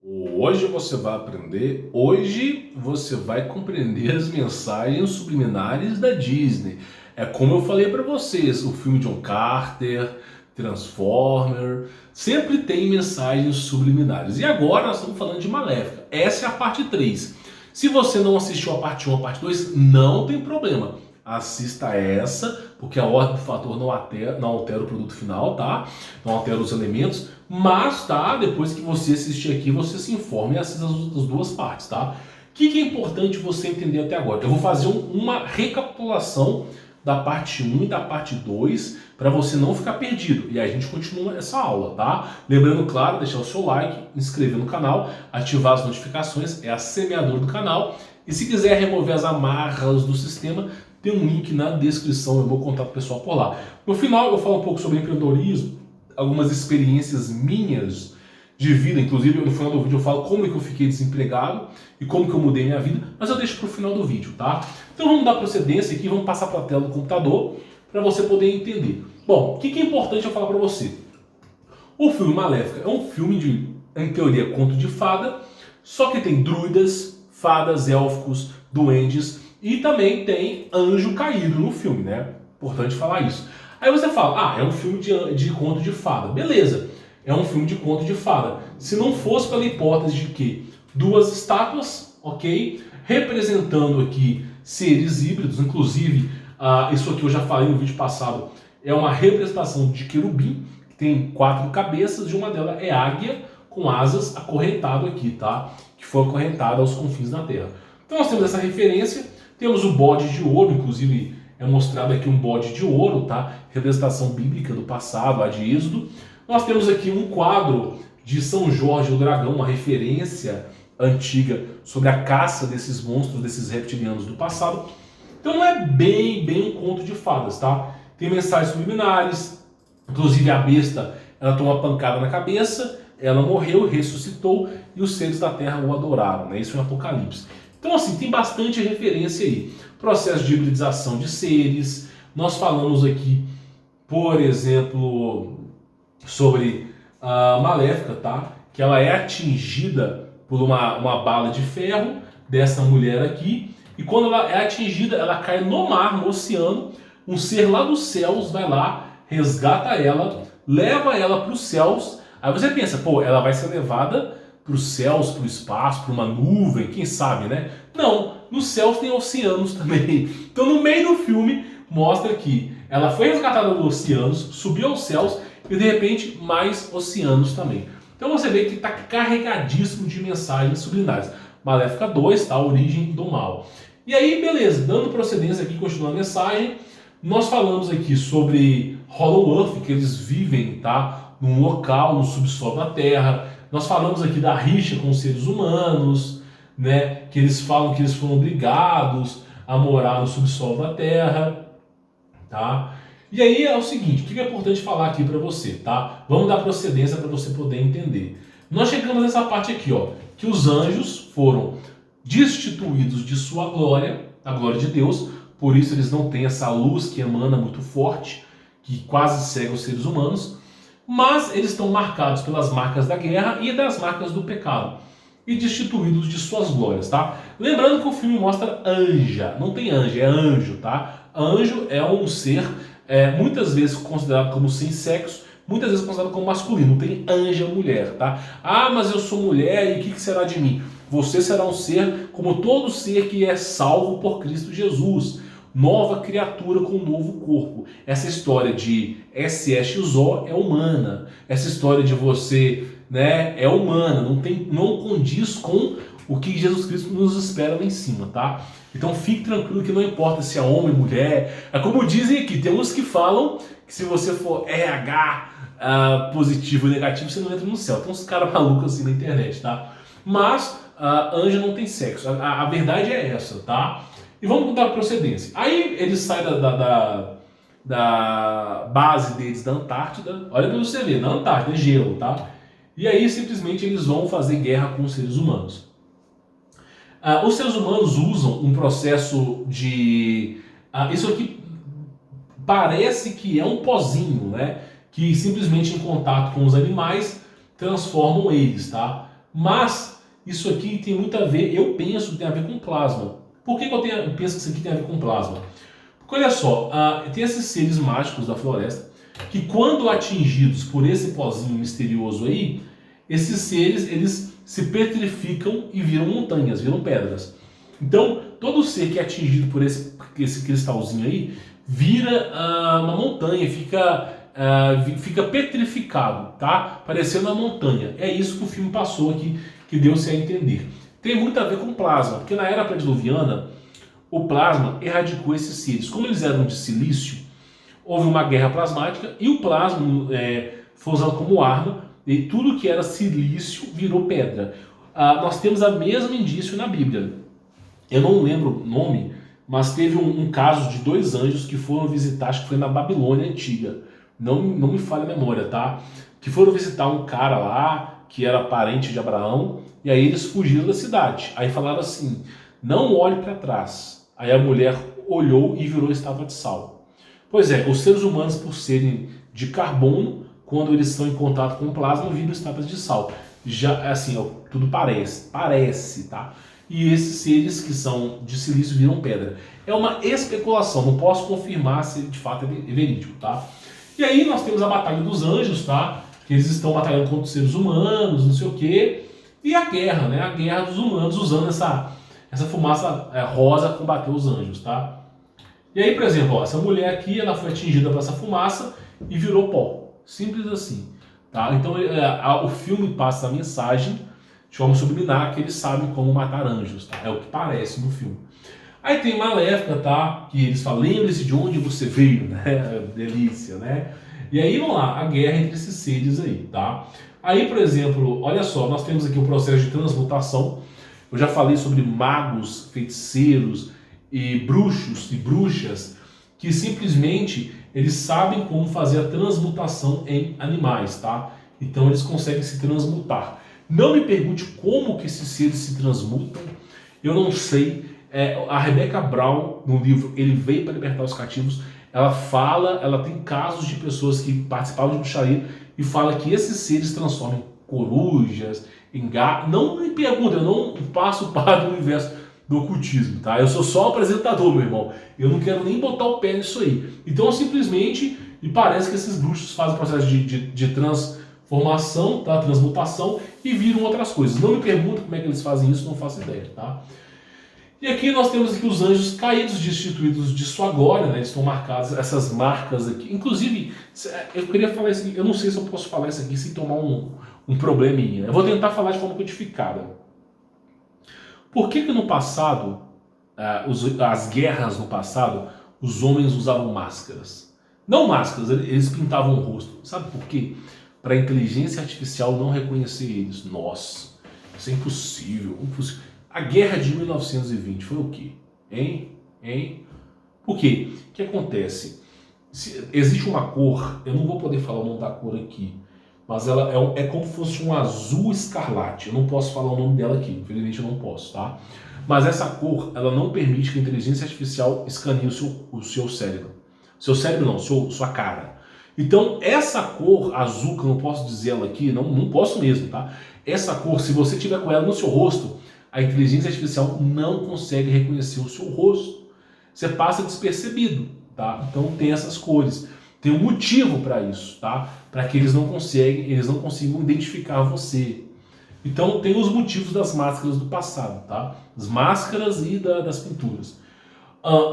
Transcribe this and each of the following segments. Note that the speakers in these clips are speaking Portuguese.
Hoje você vai compreender as mensagens subliminares da Disney. É como eu falei para vocês, o filme John Carter, Transformer, sempre tem mensagens subliminares. E agora nós estamos falando de Maléfica. Essa é a parte 3. Se você não assistiu a parte 1, a parte 2, não tem problema. Assista essa, porque a ordem do fator não altera o produto final, tá? Não altera os elementos, mas, tá? Depois que você assistir aqui, você se informa e assista as duas partes, tá? O que é importante você entender até agora? Eu vou fazer uma recapitulação da parte 1 e da parte 2 para você não ficar perdido. E aí a gente continua essa aula, tá? Lembrando, claro, deixar o seu like, inscrever no canal, ativar as notificações, é a semeadora do canal. E se quiser remover as amarras do sistema, tem um link na descrição, eu vou contar para o pessoal por lá. No final eu falo um pouco sobre empreendedorismo, algumas experiências minhas de vida, inclusive no final do vídeo eu falo como é que eu fiquei desempregado e como que eu mudei minha vida, mas eu deixo para o final do vídeo, tá? Então vamos dar procedência aqui, vamos passar para a tela do computador para você poder entender. Bom, o que é importante eu falar para você? O filme Maléfica é um filme de, em teoria, conto de fada, só que tem druidas, fadas, élficos, duendes, e também tem anjo caído no filme, né? Importante falar isso. Aí você fala, é um filme de conto de fada. Beleza, é um filme de conto de fada. Se não fosse pela hipótese de que duas estátuas, ok? Representando aqui seres híbridos, inclusive, isso aqui eu já falei no vídeo passado, é uma representação de querubim, que tem 4 cabeças, e uma delas é águia com asas acorrentado aqui, tá? Que foi acorrentada aos confins da terra. Então nós temos essa referência. Temos o bode de ouro, inclusive é mostrado aqui um bode de ouro, tá? Representação bíblica do passado, lá de Êxodo. Nós temos aqui um quadro de São Jorge o Dragão, uma referência antiga sobre a caça desses monstros, desses reptilianos do passado. Então não é bem um conto de fadas, tá? Tem mensagens subliminares, inclusive a besta, ela tomou uma pancada na cabeça, ela morreu, ressuscitou e os seres da terra o adoraram, né? Isso é um Apocalipse. Então, assim, tem bastante referência aí. Processo de hibridização de seres. Nós falamos aqui, por exemplo, sobre a Maléfica, tá? Que ela é atingida por uma bala de ferro dessa mulher aqui. E quando ela é atingida, ela cai no mar, no oceano. Um ser lá dos céus vai lá, resgata ela, leva ela para os céus. Aí você pensa, pô, ela vai ser levada para os céus, para o espaço, para uma nuvem, quem sabe, né? Não, nos céus tem oceanos também. Então no meio do filme mostra que ela foi resgatada dos oceanos, subiu aos céus e de repente mais oceanos também. Então você vê que está carregadíssimo de mensagens subliminares. Maléfica 2, tá? A origem do mal. E aí, beleza, dando procedência aqui, continuando a mensagem, nós falamos aqui sobre Hollow Earth, que eles vivem, tá? Num local, no subsolo da Terra. Nós falamos aqui da rixa com os seres humanos, né? Que eles falam que eles foram obrigados a morar no subsolo da Terra, tá? E aí é o seguinte, o que é importante falar aqui para você, tá? Vamos dar procedência para você poder entender. Nós chegamos nessa parte aqui, ó, que os anjos foram destituídos de sua glória, a glória de Deus, por isso eles não têm essa luz que emana muito forte, que quase cega os seres humanos. Mas eles estão marcados pelas marcas da guerra e das marcas do pecado e destituídos de suas glórias, tá? Lembrando que o filme mostra anja, não tem anja, é anjo, tá? Anjo é um ser muitas vezes considerado como sem sexo, muitas vezes considerado como masculino, não tem anja mulher, tá? Mas eu sou mulher e o que será de mim? Você será um ser como todo ser que é salvo por Cristo Jesus. Nova criatura com um novo corpo. Essa história de SSO é humana. Essa história de você, né, é humana. Não condiz com o que Jesus Cristo nos espera lá em cima, tá? Então fique tranquilo que não importa se é homem ou mulher. É como dizem aqui, tem uns que falam que se você for RH positivo ou negativo, você não entra no céu. Tem uns caras malucos assim na internet, tá? Mas anjo não tem sexo. A verdade é essa, tá? E vamos contar a procedência. Aí eles saem da base deles da Antártida. Olha para você ver, na Antártida é gelo, tá? E aí simplesmente eles vão fazer guerra com os seres humanos. Os seres humanos usam um processo de... isso aqui parece que é um pozinho, né? Que simplesmente em contato com os animais transformam eles, tá? Mas isso aqui tem muito a ver, eu penso que tem a ver com plasma. Por que eu penso que isso aqui tem a ver com plasma? Porque olha só, tem esses seres mágicos da floresta que quando atingidos por esse pozinho misterioso aí, esses seres eles se petrificam e viram montanhas, viram pedras. Então, todo ser que é atingido por esse cristalzinho aí vira uma montanha, fica petrificado, tá? Parecendo uma montanha. É isso que o filme passou aqui, que deu-se a entender. Tem muito a ver com plasma, porque na era pré-diluviana o plasma erradicou esses seres. Como eles eram de silício, houve uma guerra plasmática e o plasma foi usado como arma e tudo que era silício virou pedra. Nós temos o mesmo indício na Bíblia. Eu não lembro o nome, mas teve um caso de 2 anjos que foram visitar, acho que foi na Babilônia antiga. Não me falha a memória, tá? Que foram visitar um cara lá, que era parente de Abraão, e aí eles fugiram da cidade. Aí falaram assim, não olhe para trás. Aí a mulher olhou e virou estátua de sal. Pois é, os seres humanos, por serem de carbono, quando eles estão em contato com o plasma, viram estátuas de sal. Já, assim, ó, tudo parece, tá? E esses seres que são de silício viram pedra. É uma especulação, não posso confirmar se de fato é verídico, tá? E aí nós temos a Batalha dos Anjos, tá? Que eles estão batalhando contra os seres humanos, não sei o quê. E a guerra, né? A guerra dos humanos usando essa fumaça rosa para combater os anjos, tá? E aí, por exemplo, ó, essa mulher aqui, ela foi atingida por essa fumaça e virou pó. Simples assim, tá? Então o filme passa a mensagem de forma subliminar que eles sabem como matar anjos, tá? É o que parece no filme. Aí tem Maléfica, tá? Que eles falam, lembre-se de onde você veio, né? Delícia, né? E aí, vamos lá, a guerra entre esses seres aí, tá? Aí, por exemplo, olha só, nós temos aqui o processo de transmutação. Eu já falei sobre magos, feiticeiros e bruxos e bruxas que simplesmente eles sabem como fazer a transmutação em animais, tá? Então eles conseguem se transmutar. Não me pergunte como que esses seres se transmutam, eu não sei. A Rebecca Brown, no livro Ele Veio para Libertar os Cativos, ela fala, ela tem casos de pessoas que participavam de bruxaria e fala que esses seres transformam em corujas, em gato. Não me pergunta, eu não passo para o universo do ocultismo, tá? Eu sou só apresentador, meu irmão. Eu não quero nem botar o pé nisso aí. Então, simplesmente, me parece que esses bruxos fazem o processo de transformação, tá? Transmutação, e viram outras coisas. Não me pergunta como é que eles fazem isso, não faço ideia, tá? E aqui nós temos aqui os anjos caídos, destituídos de sua glória, né? Eles estão marcados, essas marcas aqui. Inclusive, eu queria falar isso aqui, eu não sei se eu posso falar isso aqui sem tomar um probleminha. Eu vou tentar falar de forma codificada. Por que no passado, as guerras no passado, os homens usavam máscaras? Não máscaras, eles pintavam o rosto. Sabe por quê? Para a inteligência artificial não reconhecer eles. Nossa, isso é impossível, impossível. A guerra de 1920 foi o quê? Hein? Por quê? O que acontece? Existe uma cor, eu não vou poder falar o nome da cor aqui, mas ela é como se fosse um azul escarlate. Eu não posso falar o nome dela aqui, infelizmente eu não posso, tá? Mas essa cor, ela não permite que a inteligência artificial escaneie o seu cérebro. Seu cérebro não, sua cara. Então, essa cor azul, que eu não posso dizer ela aqui, não posso mesmo, tá? Essa cor, se você tiver com ela no seu rosto, a inteligência artificial não consegue reconhecer o seu rosto. Você passa despercebido, tá? Então tem essas cores. Tem um motivo para isso, tá? Para que eles não consigam identificar você. Então tem os motivos das máscaras do passado, tá? As máscaras e das pinturas.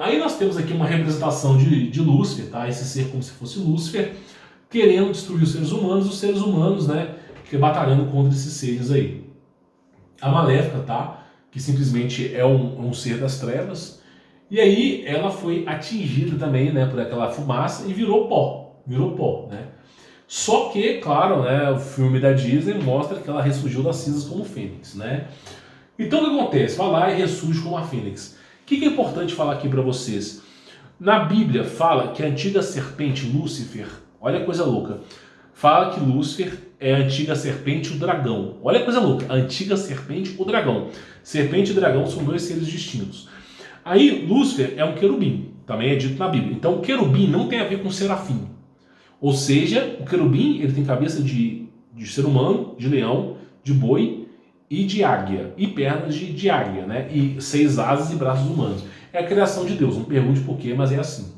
Aí nós temos aqui uma representação de Lúcifer, tá? Esse ser como se fosse Lúcifer, querendo destruir os seres humanos, né? Batalhando contra esses seres aí. A Maléfica, tá? Que simplesmente é um ser das trevas. E aí ela foi atingida também, né, por aquela fumaça e virou pó, né? Só que, claro, né, o filme da Disney mostra que ela ressurgiu das cinzas como Fênix, né? Então o que acontece? Vai lá e ressurge como a Fênix. O que é importante falar aqui para vocês? Na Bíblia fala que a antiga serpente Lúcifer, olha a coisa louca, fala que Lúcifer é a antiga serpente e o dragão. Olha a coisa louca, a antiga serpente e o dragão. Serpente e dragão são 2 seres distintos. Aí Lúcifer é um querubim, também é dito na Bíblia. Então o querubim não tem a ver com serafim. Ou seja, o querubim ele tem cabeça de ser humano, de leão, de boi e de águia, e pernas de águia, né? E 6 asas e braços humanos. É a criação de Deus, não pergunte por quê, mas é assim.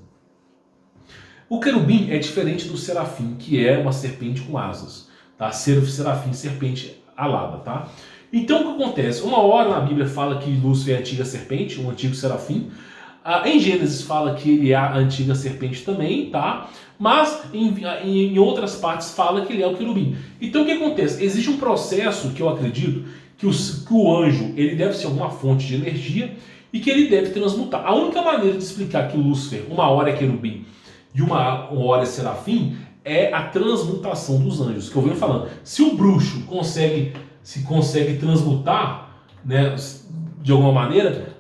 O querubim é diferente do serafim, que é uma serpente com asas, tá? Serafim, serpente alada, tá? Então o que acontece? Uma hora na Bíblia fala que Lúcifer é a antiga serpente, um antigo serafim. Em Gênesis fala que ele é a antiga serpente também, tá? Mas em outras partes fala que ele é o querubim. Então o que acontece? Existe um processo que eu acredito que o anjo ele deve ser uma fonte de energia e que ele deve transmutar. A única maneira de explicar que o Lúcifer uma hora é querubim e uma hora é serafim é a transmutação dos anjos, que eu venho falando. Se o bruxo consegue transmutar, né, de alguma maneira,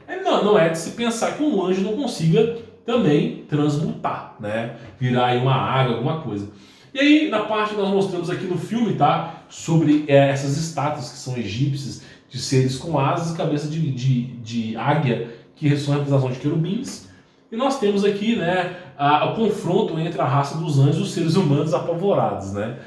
não é de se pensar que um anjo não consiga também transmutar, né, virar aí uma água, alguma coisa. E aí, na parte que nós mostramos aqui no filme, tá, sobre essas estátuas que são egípcias, de seres com asas e cabeça de águia, que são a representação de querubins. E nós temos aqui, né, o confronto entre a raça dos anjos e os seres humanos apavorados, né.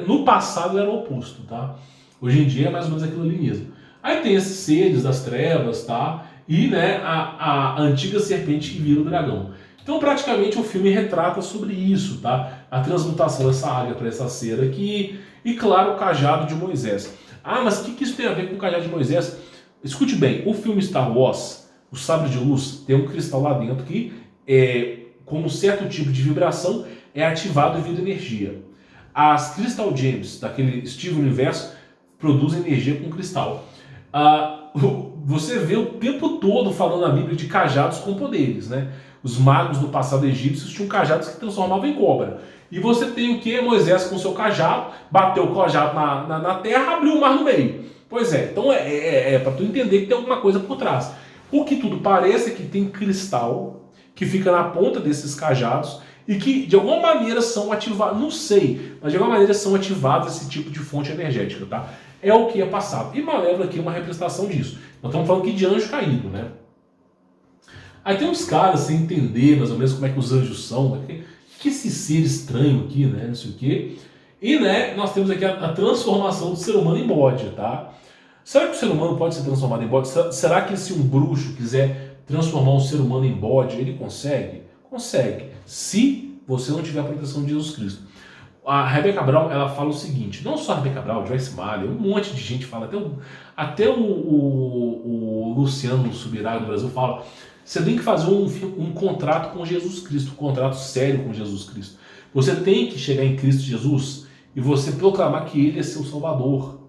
No passado era o oposto, tá? Hoje em dia é mais ou menos aquilo ali mesmo. Aí tem esses seres das trevas, tá? E, né, a antiga serpente que vira o dragão. Então praticamente o filme retrata sobre isso, tá? A transmutação dessa águia para essa cera aqui e, claro, o cajado de Moisés. Mas o que isso tem a ver com o cajado de Moisés? Escute bem, o filme Star Wars, o sabre de luz, tem um cristal lá dentro que, com um certo tipo de vibração, é ativado e vira energia. As Crystal Gems, daquele Steven Universo, produzem energia com cristal. Você vê o tempo todo falando na Bíblia de cajados com poderes, né? Os magos do passado egípcios tinham cajados que transformavam em cobra. E você tem o que? Moisés com seu cajado, bateu o cajado na terra, abriu o mar no meio. Pois é, então para tu entender que tem alguma coisa por trás. O que tudo parece é que tem cristal que fica na ponta desses cajados e que de alguma maneira são ativados, não sei, mas de alguma maneira são ativados esse tipo de fonte energética, tá? É o que é passado. E Malévola aqui é uma representação disso. Nós estamos falando aqui de anjo caído, né? Aí tem uns caras sem entender mais ou menos como é que os anjos são, né? Que esse ser estranho aqui, né? Não sei o quê. E, né, nós temos aqui a transformação do ser humano em bode, tá? Será que o ser humano pode ser transformado em bode? Será que se um bruxo quiser transformar um ser humano em bode, ele consegue? Consegue. Se você não tiver a proteção de Jesus Cristo. A Rebecca Brown, ela fala o seguinte, não só a Rebecca Brown, Joyce Meyer, um monte de gente fala, até o Luciano Subirá do Brasil fala, você tem que fazer um contrato com Jesus Cristo, um contrato sério com Jesus Cristo. Você tem que chegar em Cristo Jesus e você proclamar que Ele é seu Salvador.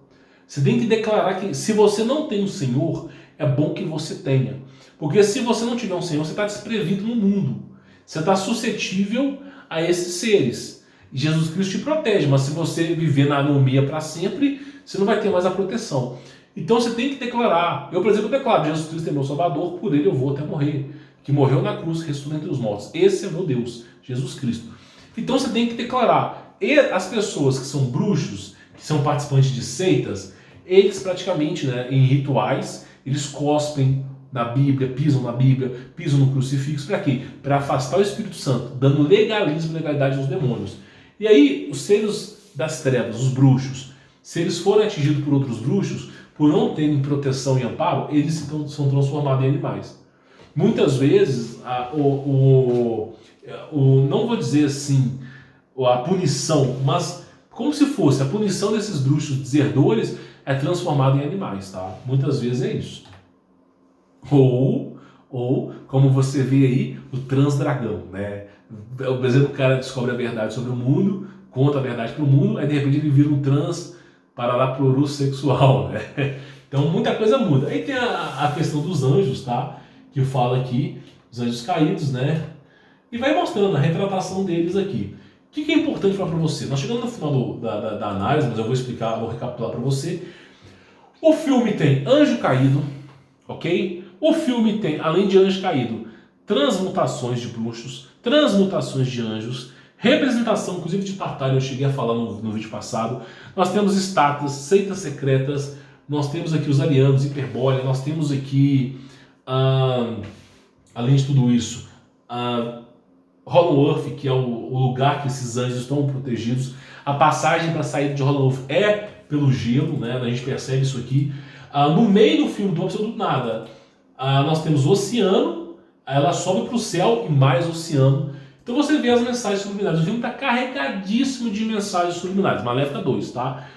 Você tem que declarar que se você não tem um Senhor, é bom que você tenha. Porque se você não tiver um Senhor, você está desprevido no mundo. Você está suscetível a esses seres. Jesus Cristo te protege, mas se você viver na anomia para sempre, você não vai ter mais a proteção. Então você tem que declarar. Eu, por exemplo, declaro, Jesus Cristo é meu Salvador, por Ele eu vou até morrer. Que morreu na cruz, ressuscitou entre os mortos. Esse é meu Deus, Jesus Cristo. Então você tem que declarar. E as pessoas que são bruxos, que são participantes de seitas, eles praticamente, né, em rituais, eles cospem na Bíblia, pisam no crucifixo. Para quê? Para afastar o Espírito Santo, dando legalismo e legalidade aos demônios. E aí, os seres das trevas, os bruxos, se eles forem atingidos por outros bruxos, por não terem proteção e amparo, eles são transformados em animais. Muitas vezes, não vou dizer assim, a punição, mas como se fosse a punição desses bruxos deserdores é transformada em animais, tá? Muitas vezes é isso. Ou como você vê aí, o transdragão, né? Por exemplo, o cara descobre a verdade sobre o mundo, conta a verdade para o mundo, aí de repente ele vira um trans paralapluru sexual, né? Então muita coisa muda. Aí tem a questão dos anjos, tá? Que fala aqui, os anjos caídos, né? E vai mostrando a retratação deles aqui. O que é importante falar para você? Nós chegamos no final da análise, mas eu vou explicar, vou recapitular para você. O filme tem anjo caído, ok? O filme tem, além de anjo caído, transmutações de bruxos, transmutações de anjos, representação, inclusive de Tartária, eu cheguei a falar no vídeo passado. Nós temos estátuas, seitas secretas, nós temos aqui os arianos, Hiperbórea, nós temos aqui, além de tudo isso, Hollow Earth, que é o lugar que esses anjos estão protegidos. A passagem para a saída de Hollow Earth é pelo gelo, né? A gente percebe isso aqui. No meio do filme, do absoluto nada, nós temos o oceano, ela sobe para o céu e mais oceano. Então você vê as mensagens subliminares. O filme está carregadíssimo de mensagens subliminares. Maléfica 2, tá?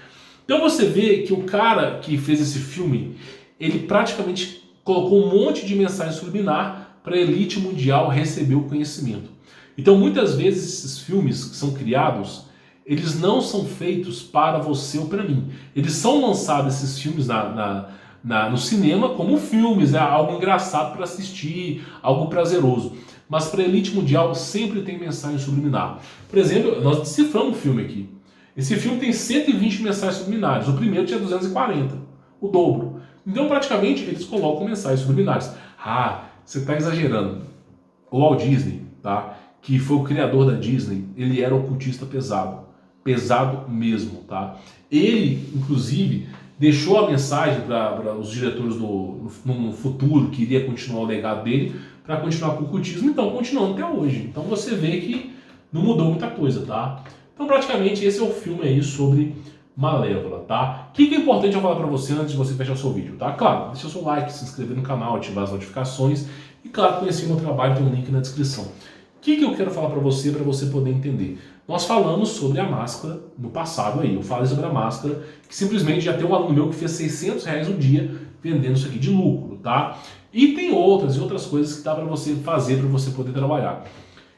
Então você vê que o cara que fez esse filme, ele praticamente colocou um monte de mensagem subliminar para a elite mundial receber o conhecimento. Então muitas vezes esses filmes que são criados, eles não são feitos para você ou para mim. Eles são lançados, esses filmes, no cinema como filmes, né? Algo engraçado para assistir, algo prazeroso. Mas para a elite mundial sempre tem mensagem subliminar. Por exemplo, nós deciframos o filme aqui. Esse filme tem 120 mensagens subliminares. O primeiro tinha 240, o dobro. Então praticamente eles colocam mensagens subliminares. Você está exagerando. O Walt Disney, tá? Que foi o criador da Disney, ele era ocultista pesado. Pesado mesmo, tá? Ele, inclusive, deixou a mensagem para os diretores no futuro, que iria continuar o legado dele, para continuar com o ocultismo, então continuando até hoje. Então você vê que não mudou muita coisa, tá? Então praticamente esse é o filme aí sobre Malévola, tá? O que é importante eu falar para você antes de você fechar o seu vídeo, tá? Claro, deixa o seu like, se inscrever no canal, ativar as notificações e, claro, conhecer o meu trabalho, tem um link na descrição. O que eu quero falar para você poder entender? Nós falamos sobre a máscara no passado aí, eu falei sobre a máscara, que simplesmente já tem um aluno meu que fez R$600 um dia vendendo isso aqui de lucro, tá? E tem outras coisas que dá para você fazer, para você poder trabalhar.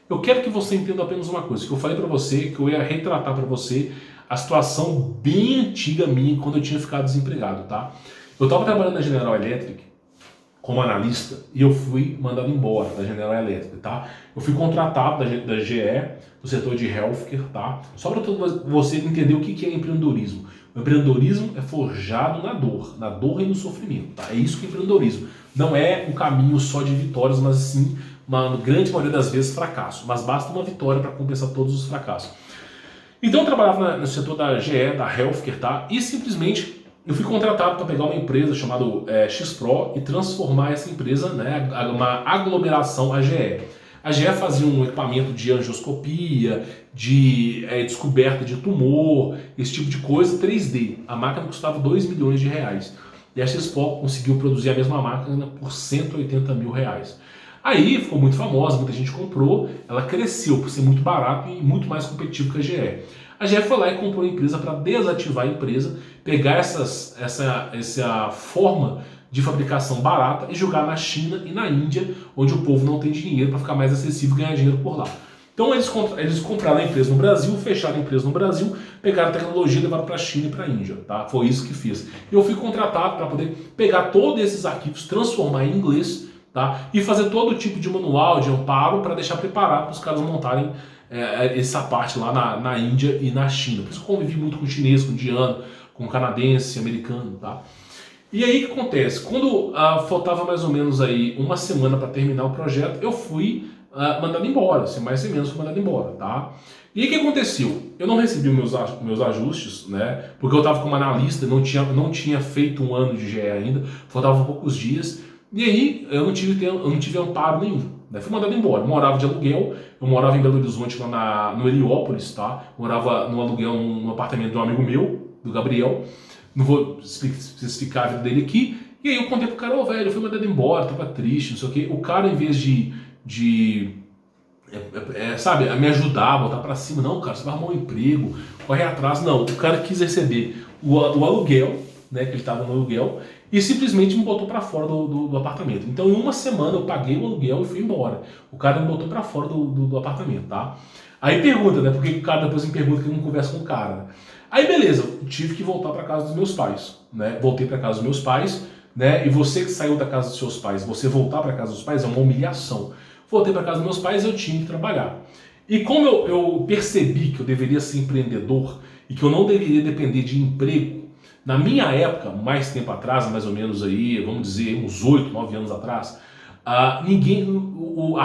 Eu quero que você entenda apenas uma coisa, que eu falei para você, que eu ia retratar para você a situação bem antiga minha, quando eu tinha ficado desempregado, tá? Eu estava trabalhando na General Electric como analista e eu fui mandado embora da General Electric, tá? Eu fui contratado da GE, do setor de healthcare, tá? Só para você entender o que é empreendedorismo. O empreendedorismo é forjado na dor e no sofrimento, tá? É isso que é empreendedorismo. Não é um caminho só de vitórias, mas sim, na grande maioria das vezes, fracasso. Mas basta uma vitória para compensar todos os fracassos. Então eu trabalhava no setor da GE, da healthcare, tá? E simplesmente eu fui contratado para pegar uma empresa chamada XPRO e transformar essa empresa, né, uma aglomeração AGE. A GE fazia um equipamento de angioscopia, de descoberta de tumor, esse tipo de coisa, 3D. A máquina custava R$2 milhões. E a XPRO conseguiu produzir a mesma máquina por R$180 mil. Aí ficou muito famosa, muita gente comprou, ela cresceu por ser muito barato e muito mais competitivo que a GE. A GE foi lá e comprou a empresa para desativar a empresa, pegar essa forma de fabricação barata e jogar na China e na Índia, onde o povo não tem dinheiro para ficar mais acessível e ganhar dinheiro por lá. Então eles compraram a empresa no Brasil, fecharam a empresa no Brasil, pegaram a tecnologia e levaram para a China e para a Índia, tá? Foi isso que fiz. Eu fui contratado para poder pegar todos esses arquivos, transformar em inglês, tá? E fazer todo tipo de manual, de amparo, para deixar preparado para os caras montarem essa parte lá na Índia e na China. Por isso eu convivi muito com chinês, com indiano, com canadense, americano, tá? E aí o que acontece? Quando faltava mais ou menos aí uma semana para terminar o projeto, eu fui mandado embora, sem mais sem menos fui mandado embora, tá? E aí o que aconteceu? Eu não recebi meus ajustes, né? Porque eu estava como analista, não tinha feito um ano de GE ainda, faltavam poucos dias. E aí eu não tive amparo nenhum, né? Fui mandado embora. Eu morava de aluguel, eu morava em Belo Horizonte, lá no Heliópolis, tá? Morava no aluguel num apartamento de um amigo meu, do Gabriel. Não vou especificar a vida dele aqui. E aí eu contei pro cara, velho, eu fui mandado embora, tava triste, não sei o quê. O cara, em vez sabe, me ajudar, botar pra cima, não, cara, você vai arrumar um emprego, corre atrás. Não, o cara quis receber o aluguel, né, que ele estava no aluguel, e simplesmente me botou para fora do apartamento. Então em uma semana eu paguei o aluguel e fui embora. O cara me botou para fora do apartamento, tá? Aí pergunta, né, porque o cara depois me pergunta que eu não converso com o cara, né? Aí beleza, eu tive que voltar para casa dos meus pais, né? Voltei para casa dos meus pais, né? E você que saiu da casa dos seus pais, você voltar para casa dos pais é uma humilhação. Voltei para casa dos meus pais e eu tinha que trabalhar. E como eu percebi que eu deveria ser empreendedor e que eu não deveria depender de emprego, na minha época, mais tempo atrás, mais ou menos aí, vamos dizer, uns 8, 9 anos atrás, a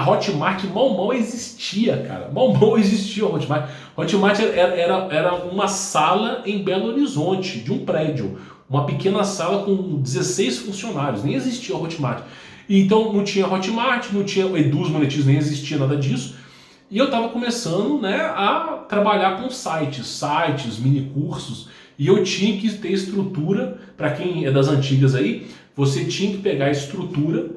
Hotmart mal existia, cara. Mal existia a Hotmart. Hotmart era uma sala em Belo Horizonte, de um prédio. Uma pequena sala com 16 funcionários. Nem existia a Hotmart. Então não tinha Hotmart, não tinha Eduz Monetismo, nem existia nada disso. E eu estava começando, né, a trabalhar com sites, mini cursos. E eu tinha que ter estrutura, para quem é das antigas aí, você tinha que pegar a estrutura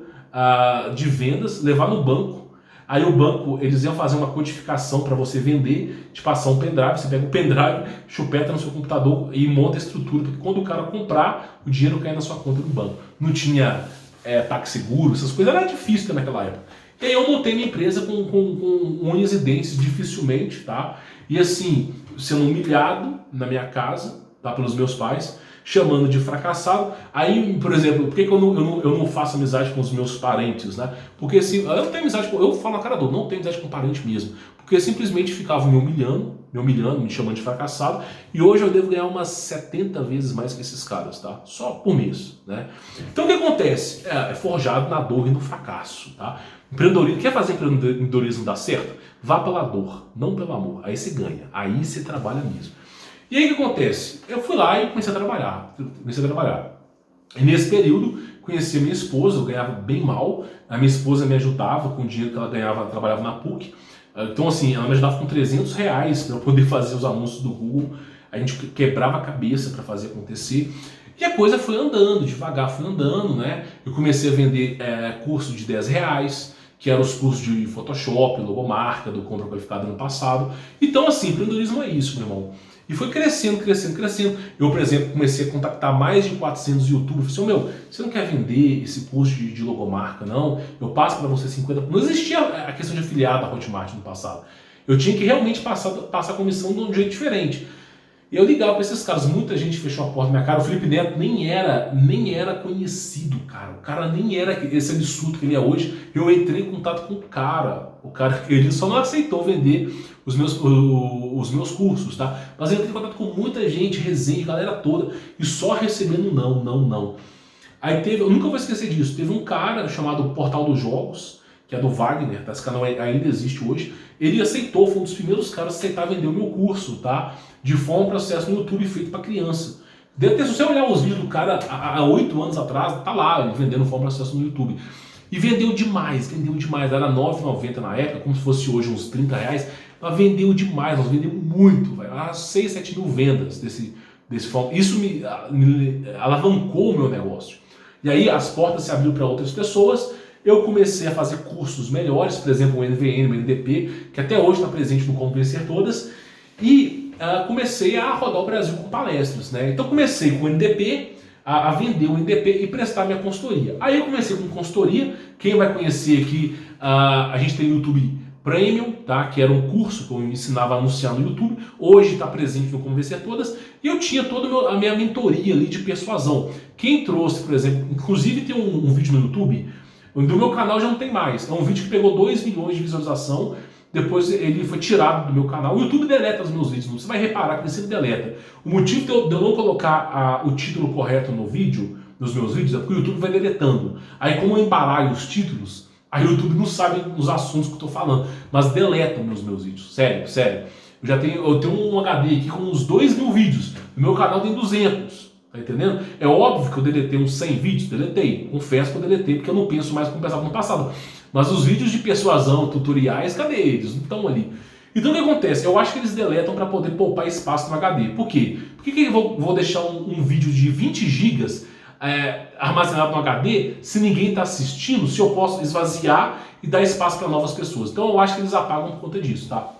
de vendas, levar no banco. Aí o banco, eles iam fazer uma codificação para você vender, te passar um pendrive, você pega o pendrive, chupeta no seu computador e monta a estrutura, porque quando o cara comprar, o dinheiro cai na sua conta do banco. Não tinha PagSeguro, essas coisas, era difícil naquela época. E aí eu montei minha empresa com unhas e dentes, dificilmente, tá? E assim, sendo humilhado na minha casa, tá, pelos meus pais, chamando de fracassado. Aí, por exemplo, por que eu não faço amizade com os meus parentes, né? Porque assim, eu não tenho amizade com... Eu falo na cara do não tenho amizade com parente mesmo. Porque simplesmente ficavam me humilhando, me chamando de fracassado. E hoje eu devo ganhar umas 70 vezes mais que esses caras, tá? Só por mês, né? Então o que acontece? É forjado na dor e no fracasso, tá? Empreendedorismo, quer fazer empreendedorismo dar certo? Vá pela dor, não pelo amor. Aí você ganha, aí você trabalha mesmo. E aí o que acontece? Eu fui lá e comecei a trabalhar. E nesse período conheci a minha esposa, eu ganhava bem mal. A minha esposa me ajudava com o dinheiro que ela ganhava, ela trabalhava na PUC. Então assim, ela me ajudava com R$300 para eu poder fazer os anúncios do Google. A gente quebrava a cabeça para fazer acontecer. E a coisa foi andando, devagar foi andando, né? Eu comecei a vender curso de R$10, que eram os cursos de Photoshop, logomarca, do Compra Qualificada no passado. Então assim, empreendedorismo é isso, meu irmão. E foi crescendo. Eu, por exemplo, comecei a contactar mais de 400 youtubers. Falei assim, você não quer vender esse curso de logomarca, não? Eu passo para você 50... Não existia a questão de afiliado da Hotmart no passado. Eu tinha que realmente passar a comissão de um jeito diferente. E eu ligava para esses caras, muita gente fechou a porta na minha cara. O Felipe Neto nem era conhecido, cara. O cara nem era esse absurdo que ele é hoje. Eu entrei em contato com o cara. Ele só não aceitou vender os meus cursos, tá? Mas eu entrei em contato com muita gente, resenha, galera toda, e só recebendo não. Aí eu nunca vou esquecer disso, teve um cara chamado Portal dos Jogos, que é do Wagner, tá? Esse canal ainda existe hoje. Ele aceitou, foi um dos primeiros caras a aceitar vender o meu curso, tá? De forma um processo no YouTube feito para criança. Se você olhar os vídeos do cara há 8 anos atrás, tá lá, ele vendendo forma processo no YouTube. E vendeu demais. Era R$ 9,90 na época, como se fosse hoje uns R$30. Mas vendeu demais, nós vendemos muito, véio. 6, 7 mil vendas desse forma. Isso me alavancou o meu negócio. E aí as portas se abriram para outras pessoas. Eu comecei a fazer cursos melhores, por exemplo, o NVN, o NDP, que até hoje está presente no Como Vencer Todas. E comecei a rodar o Brasil com palestras, né? Então comecei com o NDP, a vender o NDP e prestar minha consultoria. Aí eu comecei com consultoria. Quem vai conhecer aqui, a gente tem o YouTube Premium, tá? Que era um curso que eu ensinava a anunciar no YouTube. Hoje está presente no Como Vencer Todas. E eu tinha toda a minha mentoria ali de persuasão. Quem trouxe, por exemplo, inclusive tem um vídeo no YouTube, do meu canal já não tem mais. É um vídeo que pegou 2 milhões de visualização. Depois ele foi tirado do meu canal. O YouTube deleta os meus vídeos. Você vai reparar que ele sempre deleta. O motivo de eu não colocar o título correto no vídeo, nos meus vídeos, é porque o YouTube vai deletando. Aí como eu embaralho os títulos, aí o YouTube não sabe os assuntos que eu estou falando. Mas deleta meus vídeos. Sério. Eu tenho um HD aqui com uns 2 mil vídeos. No meu canal tem 200. Tá entendendo? É óbvio que eu deletei uns 100 vídeos. Deletei. Confesso que eu deletei porque eu não penso mais como pensava no passado. Mas os vídeos de persuasão, tutoriais, cadê eles? Não estão ali. Então o que acontece? Eu acho que eles deletam para poder poupar espaço no HD. Por quê? Por que eu vou deixar um vídeo de 20 gigas armazenado no HD se ninguém está assistindo, se eu posso esvaziar e dar espaço para novas pessoas? Então eu acho que eles apagam por conta disso, tá?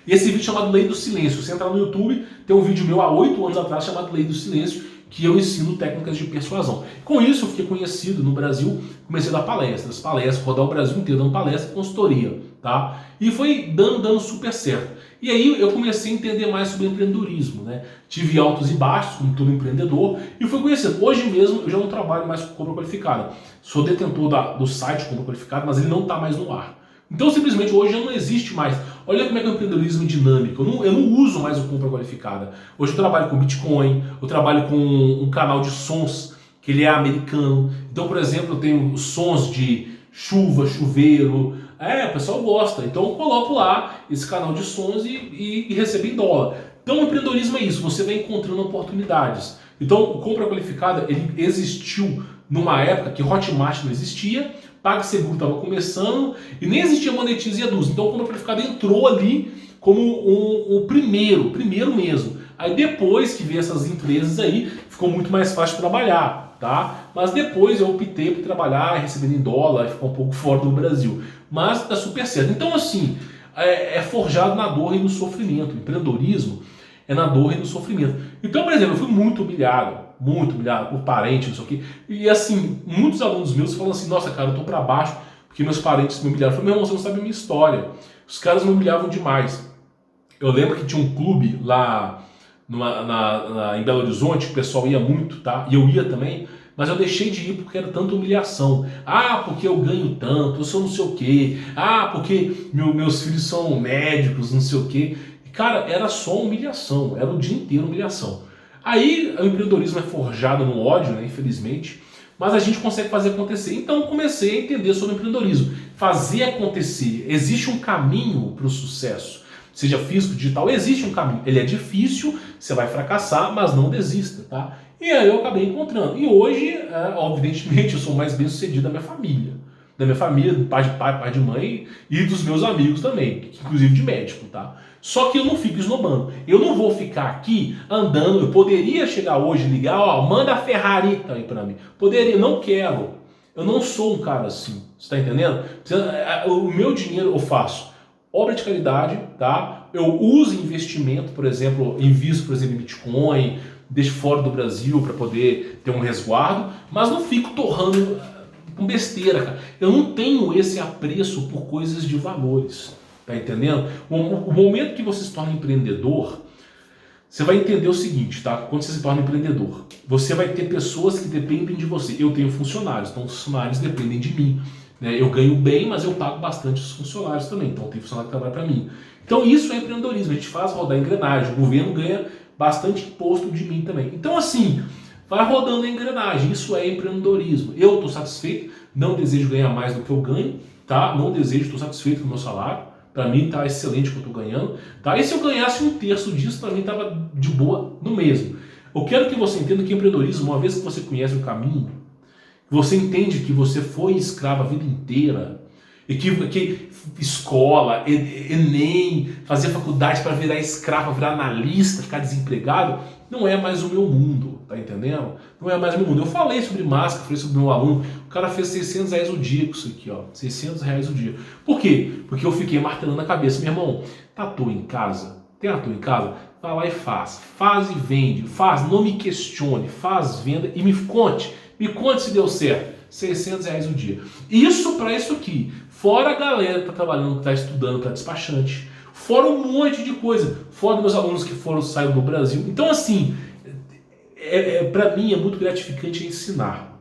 E esse vídeo chamado Lei do Silêncio. Você entra no YouTube, tem um vídeo meu há 8 anos atrás chamado Lei do Silêncio, que eu ensino técnicas de persuasão. Com isso eu fiquei conhecido no Brasil, comecei a dar palestras, rodar o Brasil inteiro dando palestra, consultoria, tá? E foi dando super certo. E aí eu comecei a entender mais sobre empreendedorismo, né? Tive altos e baixos, como todo empreendedor, e fui conhecendo. Hoje mesmo eu já não trabalho mais com compra qualificada. Sou detentor do site Compra Qualificada, mas ele não está mais no ar. Então simplesmente hoje já não existe mais. Olha como é que é o empreendedorismo dinâmico. Eu não uso mais o Compra Qualificada. Hoje eu trabalho com Bitcoin, eu trabalho com um canal de sons, que ele é americano. Então, por exemplo, eu tenho sons de chuva, chuveiro. O pessoal gosta. Então eu coloco lá esse canal de sons e recebo em dólar. Então o empreendedorismo é isso, você vai encontrando oportunidades. Então o Compra Qualificada, ele existiu numa época que Hotmart não existia, PagSeguro estava começando e nem existia Monetize e Eduz. Então o Compra Qualificada entrou ali como o primeiro mesmo. Aí depois que vi essas empresas aí, ficou muito mais fácil de trabalhar, tá? Mas depois eu optei por trabalhar recebendo em dólar e ficar um pouco fora do Brasil. Mas tá super certo. Então assim, é forjado na dor e no sofrimento. O empreendedorismo é na dor e no sofrimento. Então, por exemplo, eu fui muito humilhado por parente, não sei o quê. E assim, muitos alunos meus falam assim, nossa cara, eu tô pra baixo porque meus parentes me humilharam. Eu falei, meu irmão, você não sabe a minha história. Os caras me humilhavam demais. Eu lembro que tinha um clube lá em Belo Horizonte, o pessoal ia muito, tá? E eu ia também, mas eu deixei de ir porque era tanta humilhação. Ah, porque eu ganho tanto, eu sou não sei o quê. Ah, porque meus filhos são médicos, não sei o quê. E, cara, era só humilhação, era o dia inteiro humilhação. Aí o empreendedorismo é forjado no ódio, né, infelizmente, mas a gente consegue fazer acontecer. Então comecei a entender sobre empreendedorismo. Fazer acontecer. Existe um caminho para o sucesso. Seja físico, digital, existe um caminho. Ele é difícil, você vai fracassar, mas não desista, tá? E aí eu acabei encontrando. E hoje, evidentemente, eu sou mais bem sucedido da minha família. Da minha família, do pai de pai, pai de mãe e dos meus amigos também, inclusive de médico, tá? Só que eu não fico esnobando. Eu não vou ficar aqui andando. Eu poderia chegar hoje e ligar, ó, manda a Ferrari aí pra mim. Poderia, não quero. Eu não sou um cara assim. Você tá entendendo? O meu dinheiro eu faço obra de caridade, tá? Eu uso investimento, por exemplo, invisto, por exemplo, em Bitcoin, deixo fora do Brasil para poder ter um resguardo, mas não fico torrando com besteira, cara. Eu não tenho esse apreço por coisas de valores, tá entendendo? O momento que você se torna empreendedor, você vai entender o seguinte, tá? Quando você se torna empreendedor, você vai ter pessoas que dependem de você. Eu tenho funcionários, então os funcionários dependem de mim. Eu ganho bem, mas eu pago bastante os funcionários também, então tem funcionário que trabalha para mim. Então isso é empreendedorismo, a gente faz rodar engrenagem, o governo ganha bastante imposto de mim também. Então assim, vai rodando a engrenagem, isso é empreendedorismo. Eu estou satisfeito, não desejo ganhar mais do que eu ganho, tá? Não desejo, estou satisfeito com o meu salário, para mim está excelente o que eu estou ganhando, tá? E se eu ganhasse um terço disso, para mim estava de boa no mesmo. Eu quero que você entenda que empreendedorismo, uma vez que você conhece o caminho, você entende que você foi escravo a vida inteira e que escola, Enem, fazer faculdade para virar escravo, virar analista, ficar desempregado, não é mais o meu mundo, tá entendendo? Não é mais o meu mundo. Eu falei sobre máscara, falei sobre o meu aluno, o cara fez R$600 o dia com isso aqui, ó, R$600 o dia. Por quê? Porque eu fiquei martelando a cabeça, meu irmão, tatuou em casa? Tem ator em casa? Vai lá e faz e vende, não me questione, faz, venda e me conte se deu certo. R$600 o dia. Isso para isso aqui. Fora a galera que está trabalhando, que está estudando para despachante. Fora um monte de coisa. Fora meus alunos que saíram do Brasil. Então assim, para mim é muito gratificante ensinar.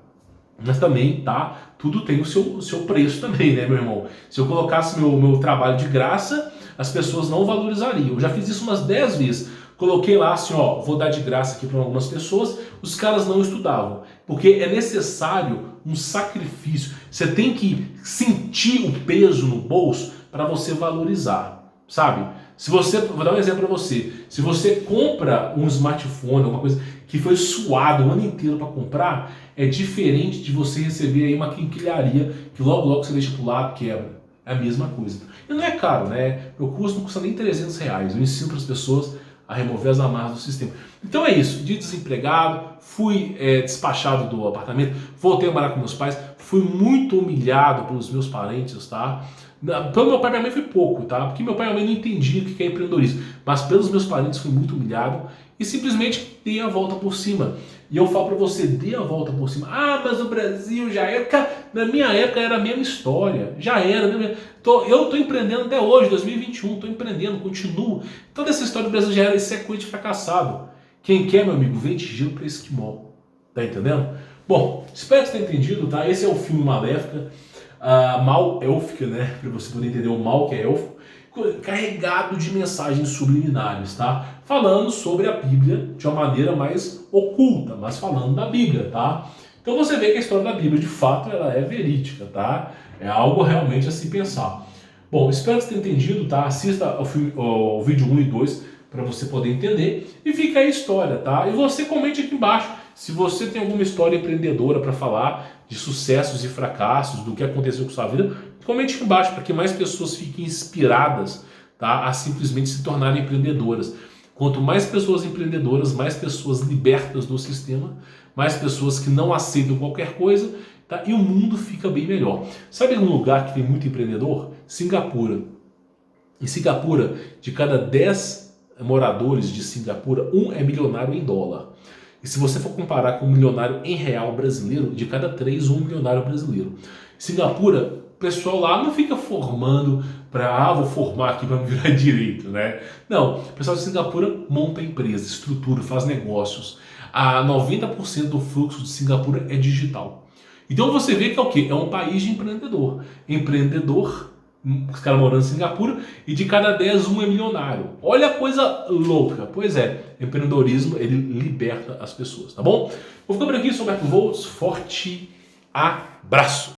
Mas também, tá? Tudo tem o seu preço também, né, meu irmão? Se eu colocasse meu trabalho de graça, as pessoas não valorizariam. Eu já fiz isso umas 10 vezes. Coloquei lá assim, ó, vou dar de graça aqui para algumas pessoas, os caras não estudavam. Porque é necessário um sacrifício. Você tem que sentir o peso no bolso para você valorizar, sabe? Vou dar um exemplo para você. Se você compra um smartphone, alguma coisa que foi suado o ano inteiro para comprar, é diferente de você receber aí uma quinquilharia que logo você deixa pro lado e quebra. É a mesma coisa. E não é caro, né? Meu curso não custa nem R$300. Eu ensino para as pessoas a remover as amarras do sistema. Então é isso, de desempregado, fui despachado do apartamento, voltei a morar com meus pais, fui muito humilhado pelos meus parentes, tá? Pelo meu pai e minha mãe foi pouco, tá? Porque meu pai e minha mãe não entendiam o que é empreendedorismo, mas pelos meus parentes fui muito humilhado e simplesmente dei a volta por cima. E eu falo pra você, dê a volta por cima. Ah, mas o Brasil já era... Cara, na minha época era a mesma história, já era. Eu tô empreendendo até hoje, 2021, tô empreendendo, continuo. Toda essa história do Brasil já era, isso é coisa de fracassado. Quem quer, meu amigo, vende gelo para esquimó. Tá entendendo? Bom, espero que você tenha entendido, tá? Esse é o filme Maléfica, Mal Élfica, né? Para você poder entender o mal que é élfico, carregado de mensagens subliminares, tá? Falando sobre a Bíblia de uma maneira mais oculta, mas falando da Bíblia, tá? Então você vê que a história da Bíblia, de fato, ela é verídica, tá? É algo realmente a se pensar. Bom, espero que você tenha entendido, tá? Assista ao vídeo 1 e 2 para você poder entender e fica aí a história, tá? E você comente aqui embaixo se você tem alguma história empreendedora para falar de sucessos e fracassos, do que aconteceu com sua vida, comente aqui embaixo para que mais pessoas fiquem inspiradas, tá? A simplesmente se tornarem empreendedoras. Quanto mais pessoas empreendedoras, mais pessoas libertas do sistema, mais pessoas que não aceitam qualquer coisa, tá? E o mundo fica bem melhor. Sabe um lugar que tem muito empreendedor? Singapura. Em Singapura, de cada 10 moradores de Singapura, um é milionário em dólar. E se você for comparar com um milionário em real brasileiro, de cada 3, um milionário brasileiro. Em Singapura, o pessoal lá não fica formando para, vou formar aqui para me virar direito, né? Não, o pessoal de Singapura monta empresa, estrutura, faz negócios. 90% do fluxo de Singapura é digital. Então você vê que é o quê? É um país de empreendedor. Empreendedor, os caras morando em Singapura, e de cada 10, um é milionário. Olha a coisa louca. Pois é, empreendedorismo, ele liberta as pessoas, tá bom? Vou ficar por aqui, sou o Roberto Volz, forte abraço!